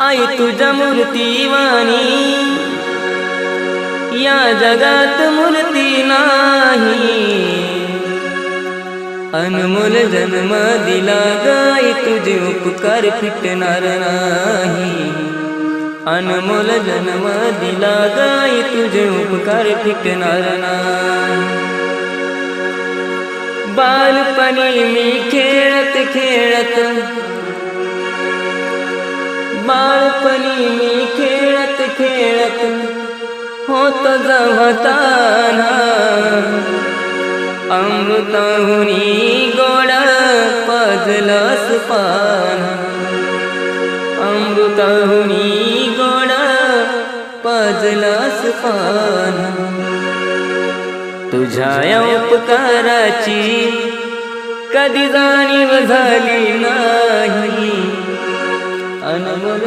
आई तुझ्या मूर्तीवाणी या जगात मूर्ती नाही। अनमोल जन्म दिला गाई तुझे उपकार फिटणार नाही। अनमोल जन्म दिला गाई तुझे उपकार फिटणार नाही। बालपणी मी खेळत खेळत बालपणी मी खेळत खेळत होत जवताना अमृताहुनी गोड पाजलंस पान। अमृताहुनी गोड पाजलंस पान। तुझ्या उपकाराची कधी जाणीव झाली नाही। अनमोल